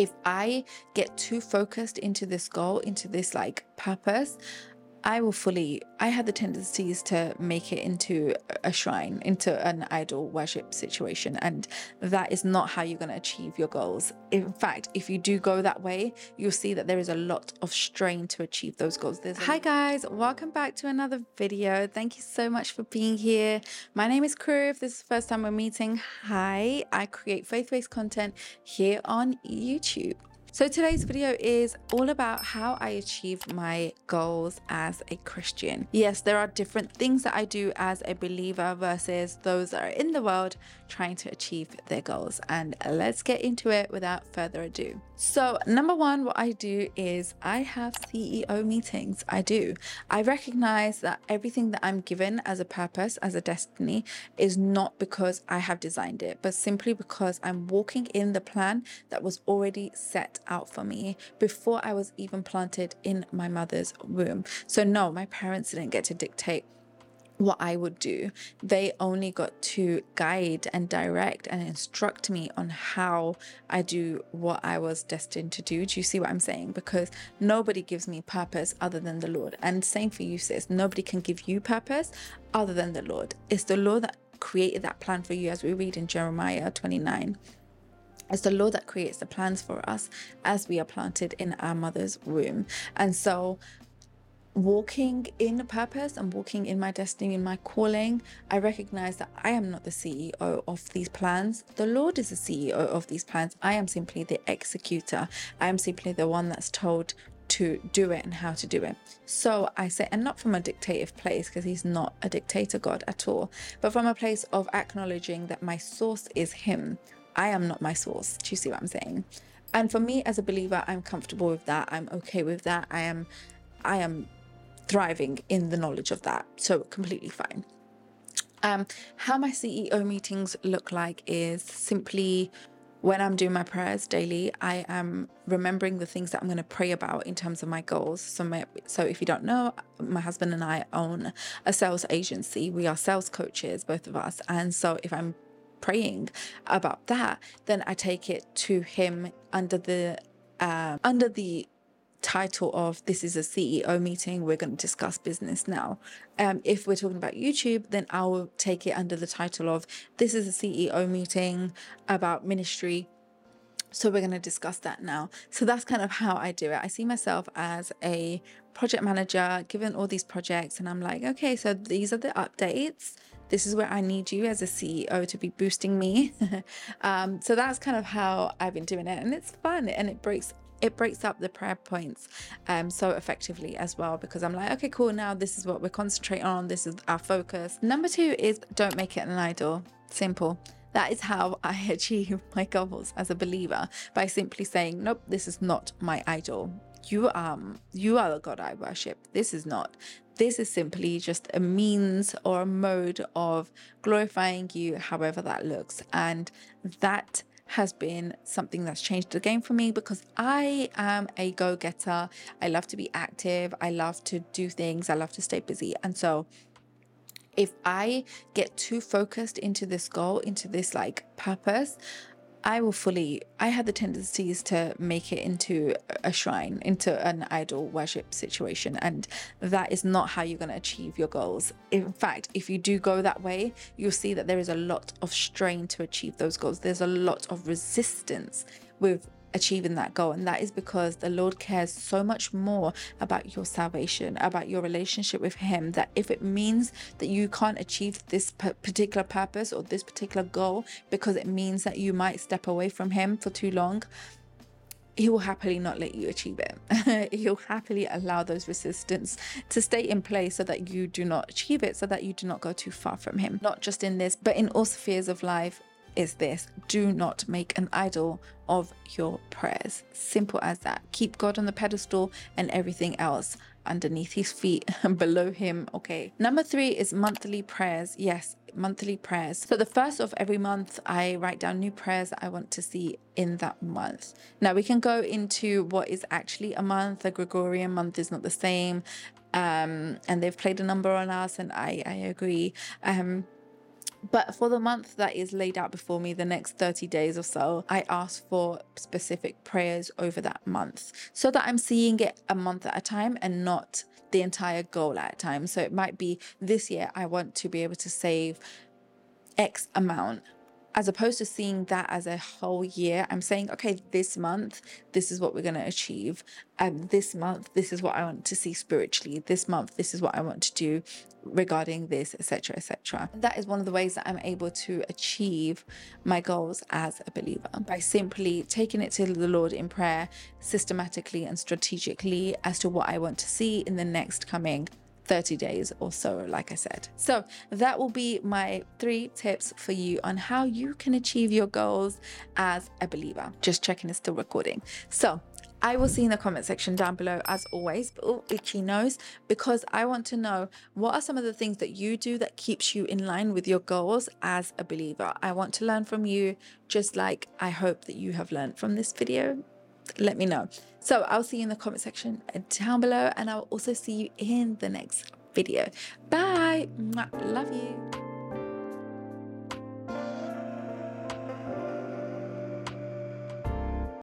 if I get too focused into this goal, into this like purpose, I have the tendencies to make it into a shrine, into an idol worship situation. And that is not how you're going to achieve your goals. In fact, if you do go that way, you'll see that there is a lot of strain to achieve those goals. Hi guys, welcome back to another video. Thank you so much for being here. My name is Crew. If this is the first time we're meeting, hi, I create faith-based content here on YouTube. So today's video is all about how I achieve my goals as a Christian. Yes, there are different things that I do as a believer versus those that are in the world trying to achieve their goals. And let's get into it without further ado. So number one, what I do is I have CEO meetings. I recognize that everything that I'm given as a purpose, as a destiny, is not because I have designed it, but simply because I'm walking in the plan that was already set out for me before I was even planted in my mother's womb. So no, my parents didn't get to dictate what I would do. They only got to guide and direct and instruct me on how I do what I was destined to do. Do you see what I'm saying? Because nobody gives me purpose other than the Lord. And same for you, sis. Nobody can give you purpose other than the Lord. It's the Lord that created that plan for you, as we read in Jeremiah 29. It's the Lord that creates the plans for us as we are planted in our mother's womb. And so walking in purpose and walking in my destiny, in my calling, I recognize that I am not the CEO of these plans. The Lord is the CEO of these plans. I am simply the executor. I am simply the one that's told to do it and how to do it. So I say, and not from a dictative place, because he's not a dictator God at all, but from a place of acknowledging that my source is him. I am not my source. Do you see what I'm saying? And for me as a believer, I'm comfortable with that. I'm okay with that. I am thriving in the knowledge of that. So completely fine. How my CEO meetings look like is simply when I'm doing my prayers daily, I am remembering the things that I'm going to pray about in terms of my goals. So if you don't know, my husband and I own a sales agency. We are sales coaches, both of us. And so if I'm praying about that, then I take it to him under the title of this is a CEO meeting, we're going to discuss business now. If we're talking about YouTube, then I will take it under the title of this is a CEO meeting about ministry, so we're going to discuss that now. So that's kind of how I do it. I see myself as a project manager given all these projects, and I'm like, okay, so these are the updates. This is where I need you as a CEO to be boosting me. So that's kind of how I've been doing it, and it's fun, and it breaks up the prayer points so effectively as well, because I'm like, okay, cool, now this is what we're concentrating on, this is our focus. Number two is don't make it an idol. Simple. That is how I achieve my goals as a believer, by simply saying, nope, this is not my idol. You are the God I worship. This is not. This is simply just a means or a mode of glorifying you, however that looks. And that has been something that's changed the game for me, because I am a go-getter. I love to be active. I love to do things. I love to stay busy. And so if I get too focused into this goal, into this like purpose, I have the tendencies to make it into a shrine, into an idol worship situation. And that is not how you're going to achieve your goals. In fact, if you do go that way, you'll see that there is a lot of strain to achieve those goals. There's a lot of resistance with achieving that goal, and that is because the Lord cares so much more about your salvation, about your relationship with him, that if it means that you can't achieve this particular purpose or this particular goal because it means that you might step away from him for too long, he will happily not let you achieve it. He'll happily allow those resistance to stay in place so that you do not achieve it, so that you do not go too far from him. Not just in this, but in all spheres of life is this: do not make an idol of your prayers. Simple as that. Keep God on the pedestal and everything else underneath his feet and below him. Okay. Number three is monthly prayers. Yes, monthly prayers. So the first of every month, I write down new prayers that I want to see in that month. Now we can go into what is actually a month. A Gregorian month is not the same. And they've played a number on us, and I agree. But for the month that is laid out before me, the next 30 days or so, I ask for specific prayers over that month so that I'm seeing it a month at a time and not the entire goal at a time. So it might be this year, I want to be able to save X amount. As opposed to seeing that as a whole year, I'm saying, okay, this month, this is what we're going to achieve. This month, this is what I want to see spiritually. This month, this is what I want to do regarding this, etc., etc. That is one of the ways that I'm able to achieve my goals as a believer, by simply taking it to the Lord in prayer, systematically and strategically, as to what I want to see in the next coming 30 days or so, like I said. So that will be my 3 tips for you on how you can achieve your goals as a believer. Just checking it's still recording. So I will see in the comment section down below, as always, oh, itchy nose, because I want to know what are some of the things that you do that keeps you in line with your goals as a believer. I want to learn from you, just like I hope that you have learned from this video. Let me know. So I'll see you in the comment section down below, and I'll also see you in the next video. Bye. Mwah. Love you.